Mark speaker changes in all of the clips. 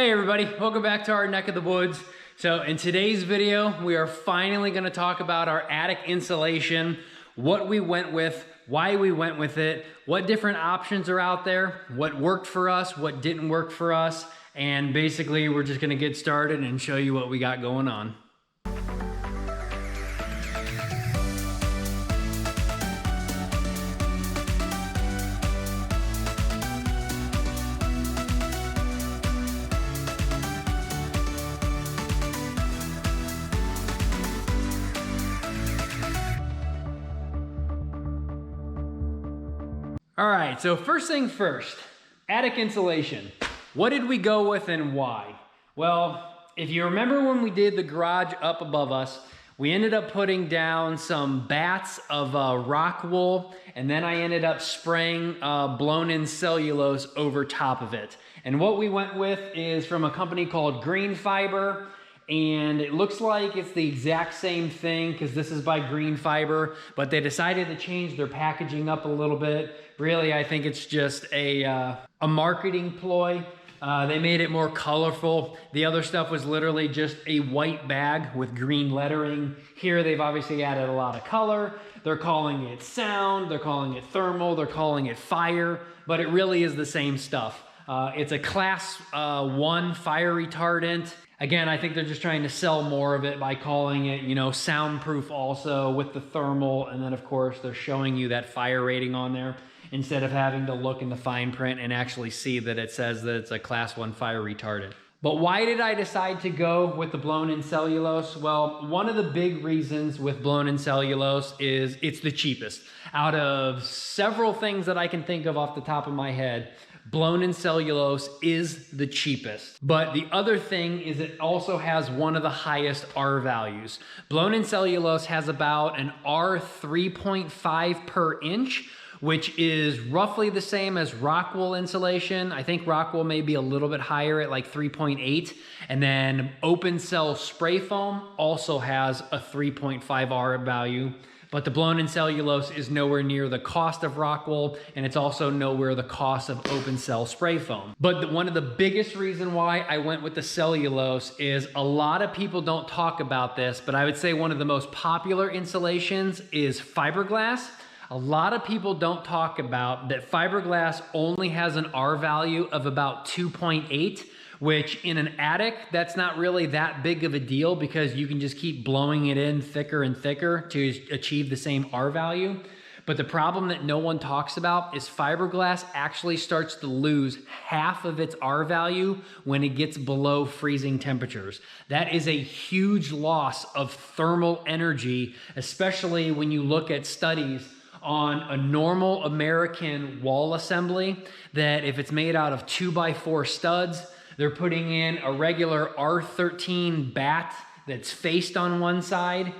Speaker 1: Hey everybody, welcome back to our neck of the woods. So in today's video, we are finally gonna talk about our attic insulation, what we went with, why we went with it, what different options are out there, what worked for us, what didn't work for us, and basically we're just gonna get started and show you what we got going on. All right, so first thing first, attic insulation. What did we go with and why? Well, if you remember when we did the garage up above us, we ended up putting down some bats of rock wool, and then I ended up spraying blown-in cellulose over top of it. And what we went with is from a company called Green Fiber, and it looks like it's the exact same thing because this is by Green Fiber, but they decided to change their packaging up a little bit. Really, I think it's just a marketing ploy. They made it more colorful. The other stuff was literally just a white bag with green lettering. Here, they've obviously added a lot of color. They're calling it sound, they're calling it thermal, they're calling it fire, but it really is the same stuff. It's a class 1 fire retardant. Again, I think they're just trying to sell more of it by calling it, you know, soundproof also with the thermal. And then of course they're showing you that fire rating on there instead of having to look in the fine print and actually see that it says that it's a class 1 fire retardant. But why did I decide to go with the blown-in cellulose? Well, one of the big reasons with blown-in cellulose is it's the cheapest. Out of several things that I can think of off the top of my head, blown-in cellulose is the cheapest. But the other thing is it also has one of the highest R values. Blown-in cellulose has about an R 3.5 per inch, which is roughly the same as rock wool insulation. I think rock wool may be a little bit higher at like 3.8. And then open cell spray foam also has a 3.5 R value. But the blown-in cellulose is nowhere near the cost of rock wool, and it's also nowhere the cost of open cell spray foam. But one of the biggest reason why I went with the cellulose is a lot of people don't talk about this, but I would say one of the most popular insulations is fiberglass. A lot of people don't talk about that fiberglass only has an R value of about 2.8, which in an attic, that's not really that big of a deal because you can just keep blowing it in thicker and thicker to achieve the same R value. But the problem that no one talks about is fiberglass actually starts to lose half of its R value when it gets below freezing temperatures. That is a huge loss of thermal energy, especially when you look at studies on a normal American wall assembly, that if it's made out of 2x4 studs, they're putting in a regular R13 bat that's faced on one side.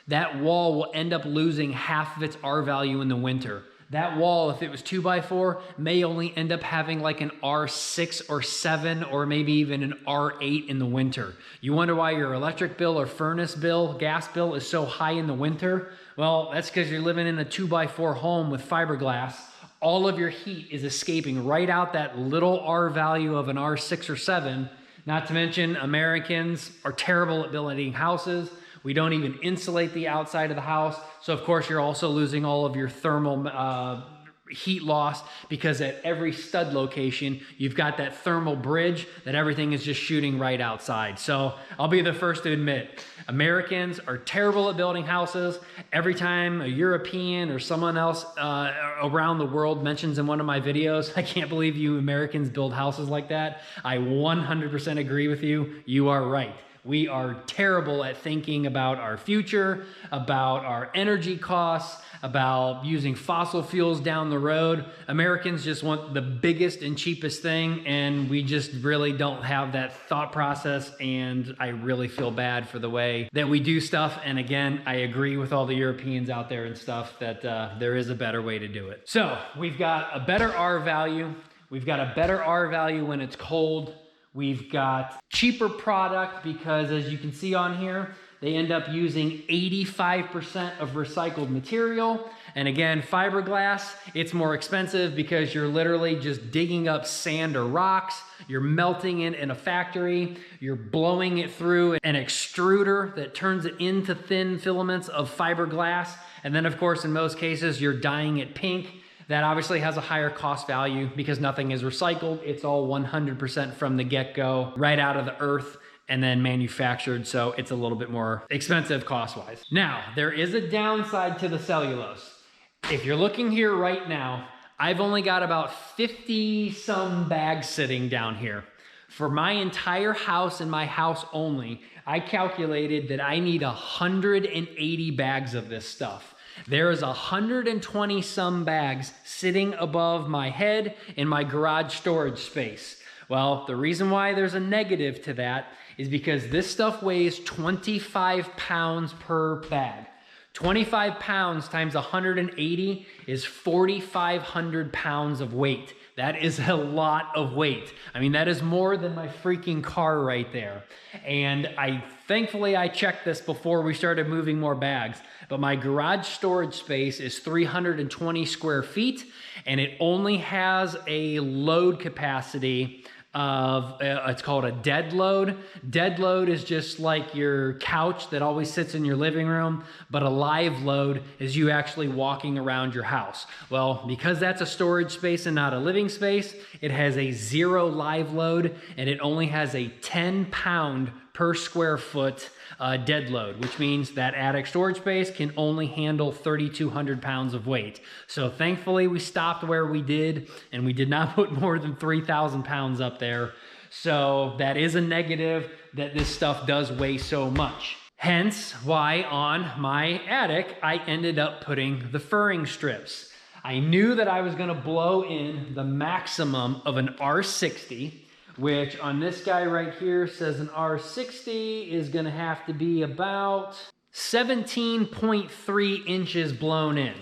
Speaker 1: That wall will end up losing half of its R value in the winter. That wall, if it was 2x4, may only end up having like an R6 or 7 or maybe even an R8 in the winter. You wonder why your electric bill or furnace bill, gas bill is so high in the winter? Well, that's because you're living in a 2x4 home with fiberglass. All of your heat is escaping right out that little R value of an R6 or 7. Not to mention, Americans are terrible at building houses. We don't even insulate the outside of the house. So of course, you're also losing all of your thermal heat loss because at every stud location, you've got that thermal bridge that everything is just shooting right outside. So I'll be the first to admit, Americans are terrible at building houses. Every time a European or someone else around the world mentions in one of my videos, I can't believe you Americans build houses like that. I 100% agree with you. You are right. We are terrible at thinking about our future, about our energy costs, about using fossil fuels down the road. Americans just want the biggest and cheapest thing, and we just really don't have that thought process, and I really feel bad for the way that we do stuff. And again, I agree with all the Europeans out there and stuff that there is a better way to do it. So we've got a better R value. We've got a better R value when it's cold. We've got cheaper product because as you can see on here, They end up using 85% of recycled material. And again, fiberglass, it's more expensive because you're literally just digging up sand or rocks, you're melting it in a factory, you're blowing it through an extruder that turns it into thin filaments of fiberglass. And then of course, in most cases, you're dyeing it pink. That obviously has a higher cost value because nothing is recycled. It's all 100% from the get-go, right out of the earth, and then manufactured, so it's a little bit more expensive cost-wise. Now, there is a downside to the cellulose. If you're looking here right now, I've only got about 50-some bags sitting down here. For my entire house and my house only, I calculated that I need 180 bags of this stuff. There is 120 some bags sitting above my head in my garage storage space. Well, the reason why there's a negative to that is because this stuff weighs 25 pounds per bag. 25 pounds times 180 is 4,500 pounds of weight. That is a lot of weight. I mean, that is more than my freaking car right there. And thankfully I checked this before we started moving more bags, but my garage storage space is 320 square feet and it only has a load capacity of, it's called a dead load. Dead load is just like your couch that always sits in your living room, but a live load is you actually walking around your house. Well, because that's a storage space and not a living space, it has a 0 live load and it only has a 10 pound per square foot dead load, which means that attic storage space can only handle 3,200 pounds of weight. So thankfully we stopped where we did and we did not put more than 3,000 pounds up there. So that is a negative that this stuff does weigh so much. Hence why on my attic, I ended up putting the furring strips. I knew that I was gonna blow in the maximum of an R60, which on this guy right here says an R60 is gonna have to be about 17.3 inches blown in.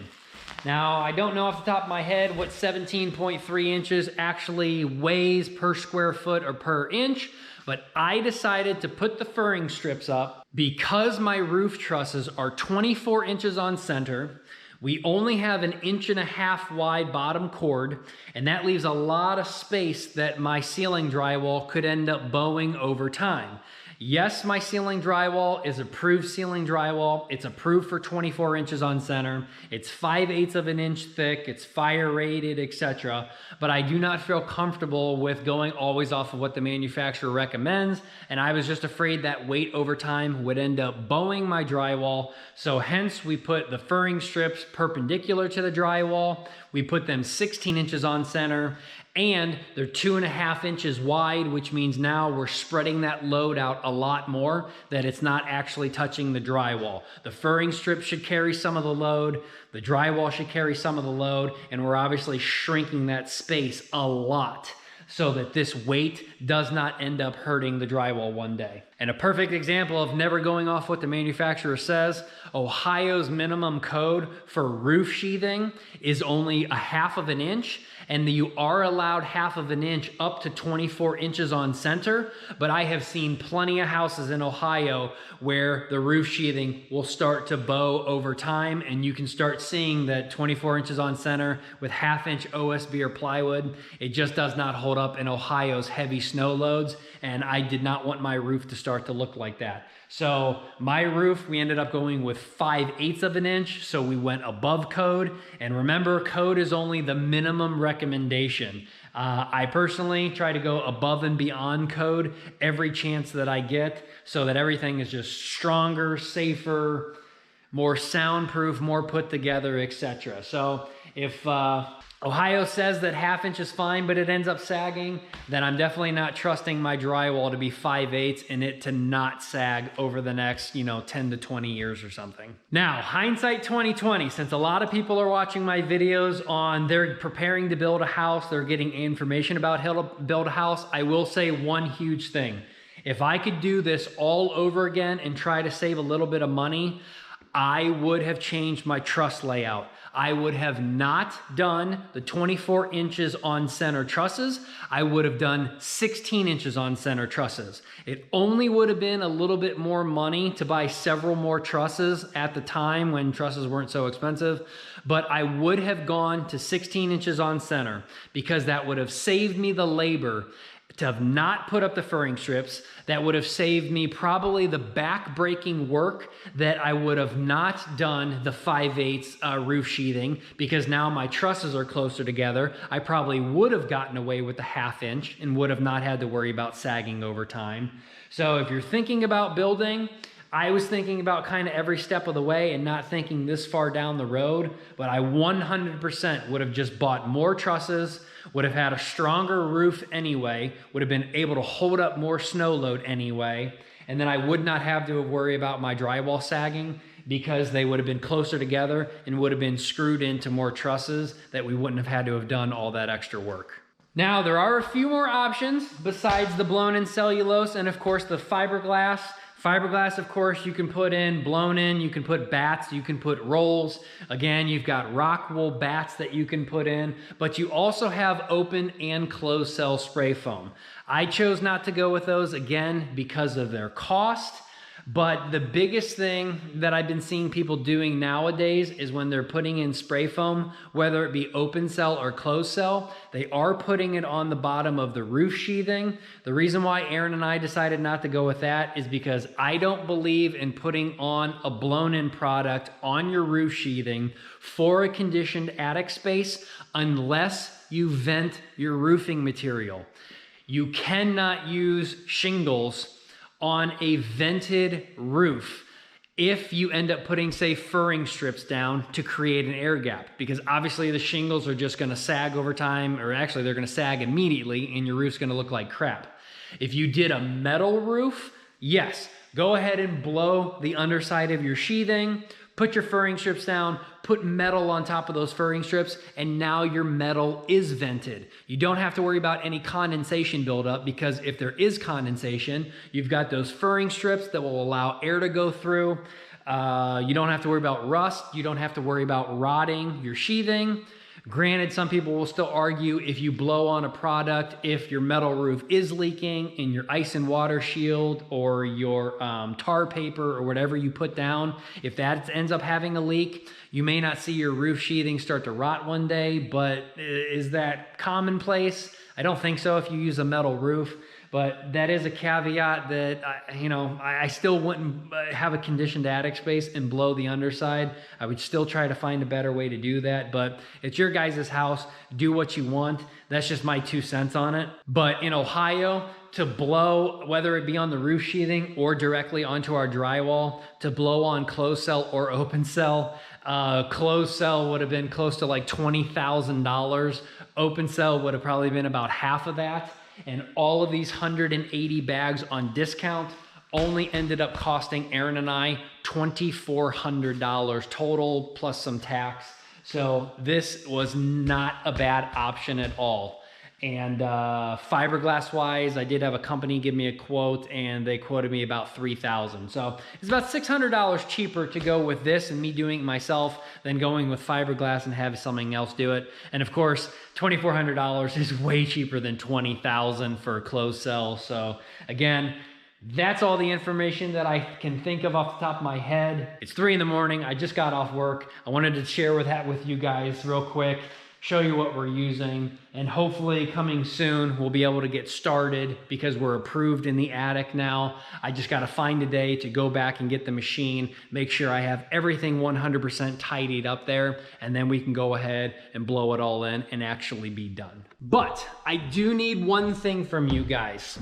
Speaker 1: Now, I don't know off the top of my head what 17.3 inches actually weighs per square foot or per inch, but I decided to put the furring strips up because my roof trusses are 24 inches on center. We only have an 1.5 inch wide bottom cord, and that leaves a lot of space that my ceiling drywall could end up bowing over time. Yes, my ceiling drywall is approved ceiling drywall. It's approved for 24 inches on center. It's 5/8 of an inch thick. It's fire rated, etc. But I do not feel comfortable with going always off of what the manufacturer recommends. And I was just afraid that weight over time would end up bowing my drywall. So hence we put the furring strips perpendicular to the drywall. We put them 16 inches on center. And they're 2.5 inches wide, which means now we're spreading that load out a lot more, that it's not actually touching the drywall. The furring strip should carry some of the load, the drywall should carry some of the load, and we're obviously shrinking that space a lot so that this weight does not end up hurting the drywall one day. And a perfect example of never going off what the manufacturer says, Ohio's minimum code for roof sheathing is only 1/2 inch, and you are allowed 1/2 inch up to 24 inches on center, but I have seen plenty of houses in Ohio where the roof sheathing will start to bow over time, and you can start seeing that 24 inches on center with 1/2 inch OSB or plywood. It just does not hold up in Ohio's heavy snow loads, and I did not want my roof to start to look like that. So my roof, we ended up going with 5/8 of an inch, so we went above code. And remember, code is only the minimum recommendation. I personally try to go above and beyond code every chance that I get so that everything is just stronger, safer, more soundproof, more put together, etc. So if Ohio says that 1/2 inch is fine, but it ends up sagging, then I'm definitely not trusting my drywall to be 5/8 and it to not sag over the next, 10 to 20 years or something. Now, hindsight 2020, since a lot of people are watching my videos on they're preparing to build a house, they're getting information about how to build a house, I will say one huge thing. If I could do this all over again and try to save a little bit of money, I would have changed my truss layout. I would have not done the 24 inches on center trusses. I would have done 16 inches on center trusses. It only would have been a little bit more money to buy several more trusses at the time when trusses weren't so expensive, but I would have gone to 16 inches on center because that would have saved me the labor to have not put up the furring strips. That would have saved me probably the back-breaking work that I would have not done the 5/8 roof sheathing, because now my trusses are closer together. I probably would have gotten away with the 1/2 inch and would have not had to worry about sagging over time. So if you're thinking about building, I was thinking about kind of every step of the way and not thinking this far down the road, but I 100% would have just bought more trusses, would have had a stronger roof anyway, would have been able to hold up more snow load anyway, and then I would not have to worry about my drywall sagging because they would have been closer together and would have been screwed into more trusses that we wouldn't have had to have done all that extra work. Now, there are a few more options besides the blown-in cellulose and, of course, the fiberglass. Fiberglass, of course, you can put in blown in, you can put bats, you can put rolls. Again, you've got rock wool bats that you can put in, but you also have open and closed cell spray foam. I chose not to go with those, again, because of their cost. But the biggest thing that I've been seeing people doing nowadays is when they're putting in spray foam, whether it be open cell or closed cell, they are putting it on the bottom of the roof sheathing. The reason why Aaron and I decided not to go with that is because I don't believe in putting on a blown-in product on your roof sheathing for a conditioned attic space unless you vent your roofing material. You cannot use shingles on a vented roof if you end up putting, say, furring strips down to create an air gap, because obviously the shingles are just going to sag over time, or actually they're going to sag immediately and your roof's going to look like crap. If you did a metal roof, yes, go ahead and blow the underside of your sheathing, put your furring strips down, put metal on top of those furring strips, and now your metal is vented. You don't have to worry about any condensation buildup, because if there is condensation, you've got those furring strips that will allow air to go through. You don't have to worry about rust. You don't have to worry about rotting your sheathing. Granted, some people will still argue if you blow on a product, if your metal roof is leaking and your ice and water shield or your tar paper or whatever you put down, if that ends up having a leak, you may not see your roof sheathing start to rot one day, but is that commonplace? I don't think so if you use a metal roof. But that is a caveat that, I still wouldn't have a conditioned attic space and blow the underside. I would still try to find a better way to do that, but it's your guys' house. Do what you want. That's just my 2 cents on it. But in Ohio, to blow, whether it be on the roof sheathing or directly onto our drywall, to blow on closed cell or open cell, closed cell would have been close to like $20,000. Open cell would have probably been about half of that. And all of these 180 bags on discount only ended up costing Aaron and I $2,400 total plus some tax. So this was not a bad option at all. And fiberglass wise, I did have a company give me a quote and they quoted me about $3,000. So it's about $600 cheaper to go with this and me doing it myself than going with fiberglass and have something else do it. And of course, $2,400 is way cheaper than $20,000 for a closed cell. So again, that's all the information that I can think of off the top of my head. It's 3 in the morning. I just got off work. I wanted to share that with you guys real quick, show you what we're using, and hopefully coming soon we'll be able to get started because we're approved in the attic now. I just got to find a day to go back and get the machine, make sure I have everything 100% tidied up there, and then we can go ahead and blow it all in and actually be done. But I do need one thing from you guys.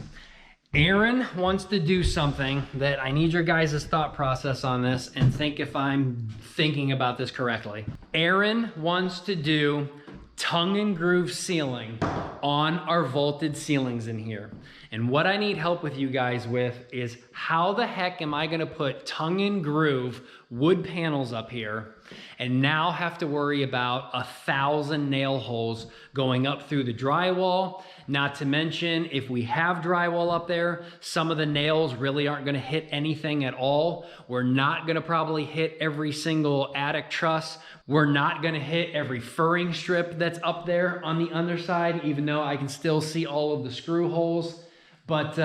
Speaker 1: Aaron wants to do something that I need your guys' thought process on this and think if I'm thinking about this correctly. Aaron wants to do tongue and groove sealing on our vaulted ceilings in here. And what I need help with you guys with is how the heck am I gonna put tongue and groove wood panels up here and now have to worry about 1,000 nail holes going up through the drywall. Not to mention, if we have drywall up there, some of the nails really aren't gonna hit anything at all. We're not gonna probably hit every single attic truss. We're not gonna hit every furring strip that's up there on the underside, even though I can still see all of the screw holes. But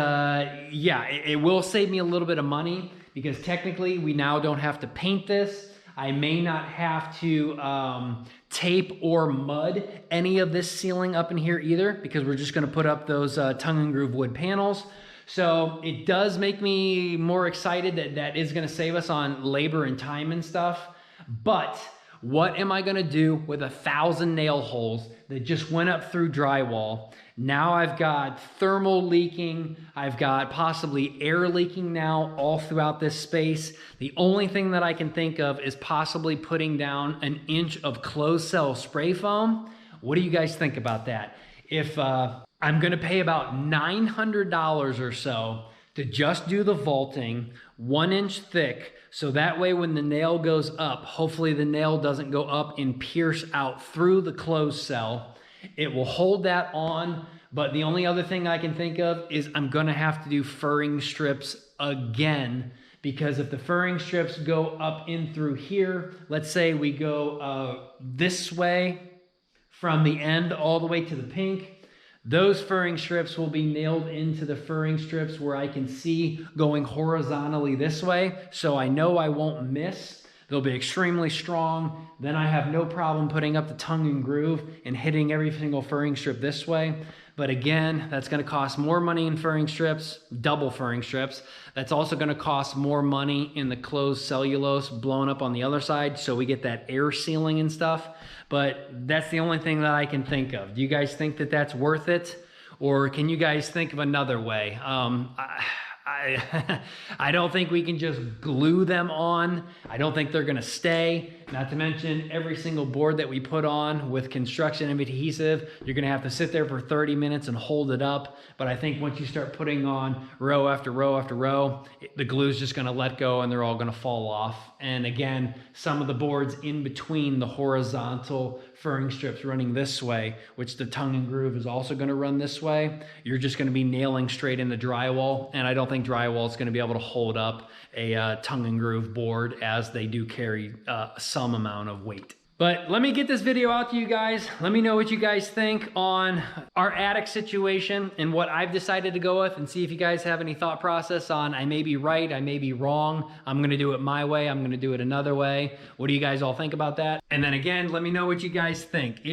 Speaker 1: yeah, it will save me a little bit of money because technically we now don't have to paint this. I may not have to tape or mud any of this ceiling up in here either, because we're just gonna put up those tongue and groove wood panels. So it does make me more excited that that is gonna save us on labor and time and stuff. But what am I gonna do with 1,000 nail holes that just went up through drywall? Now I've got thermal leaking, I've got possibly air leaking now all throughout this space. The only thing that I can think of is possibly putting down 1 inch of closed cell spray foam. What do you guys think about that? If I'm gonna pay about $900 or so to just do the vaulting, 1 inch thick, so that way when the nail goes up, hopefully the nail doesn't go up and pierce out through the closed cell. It will hold that on, but the only other thing I can think of is I'm gonna have to do furring strips again, because if the furring strips go up in through here, let's say we go this way from the end all the way to the pink, those furring strips will be nailed into the furring strips where I can see going horizontally this way, so I know I won't miss. They'll be extremely strong. Then I have no problem putting up the tongue and groove and hitting every single furring strip this way. But again, that's gonna cost more money in furring strips, double furring strips. That's also gonna cost more money in the closed cellulose blown up on the other side, so we get that air sealing and stuff. But that's the only thing that I can think of. Do you guys think that that's worth it? Or can you guys think of another way? I don't think we can just glue them on. I don't think they're gonna stay. Not to mention every single board that we put on with construction and adhesive, you're gonna have to sit there for 30 minutes and hold it up. But I think once you start putting on row after row after row, the glue's just gonna let go and they're all gonna fall off. And again, some of the boards in between the horizontal furring strips running this way, which the tongue and groove is also gonna run this way, you're just gonna be nailing straight in the drywall. And I don't think drywall is gonna be able to hold up a tongue and groove board, as they do carry some amount of weight. But let me get this video out to you guys. Let me know what you guys think on our attic situation and what I've decided to go with, and see if you guys have any thought process on I may be right, I may be wrong. I'm gonna do it my way, I'm gonna do it another way. What do you guys all think about that? And then again, let me know what you guys think.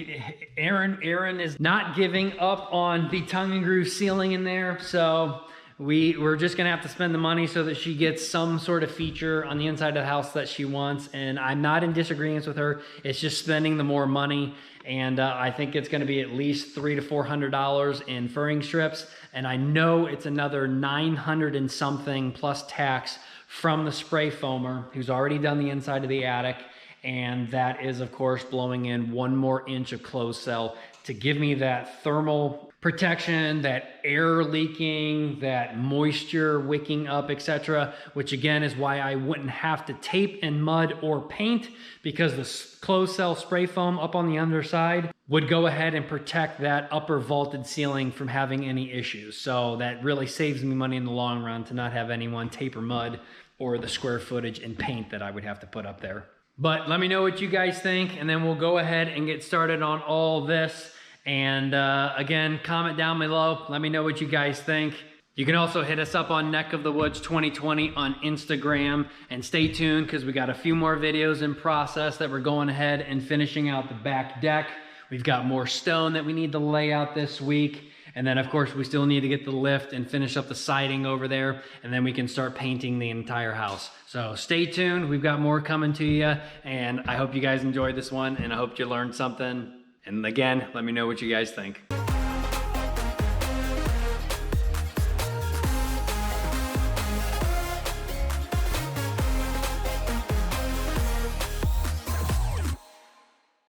Speaker 1: Erin is not giving up on the tongue and groove ceiling in there, so we're just gonna have to spend the money so that she gets some sort of feature on the inside of the house that she wants. And I'm not in disagreement with her. It's just spending the more money. And I think it's gonna be at least $300 to $400 in furring strips. And I know it's another 900 and something plus tax from the spray foamer who's already done the inside of the attic. And that is of course blowing in 1 more inch of closed cell to give me that thermal protection, that air leaking, that moisture wicking up, etc., which again is why I wouldn't have to tape and mud or paint, because the closed cell spray foam up on the underside would go ahead and protect that upper vaulted ceiling from having any issues. So that really saves me money in the long run to not have anyone tape or mud, or the square footage and paint that I would have to put up there. But let me know what you guys think, and then we'll go ahead and get started on all this. And again, comment down below. Let me know what you guys think. You can also hit us up on NeckofTheWoods 2020 on Instagram. And stay tuned, because we got a few more videos in process that we're going ahead and finishing out the back deck. We've got more stone that we need to lay out this week. And then of course we still need to get the lift and finish up the siding over there. And then we can start painting the entire house. So stay tuned. We've got more coming to you. And I hope you guys enjoyed this one, and I hope you learned something. And again, let me know what you guys think.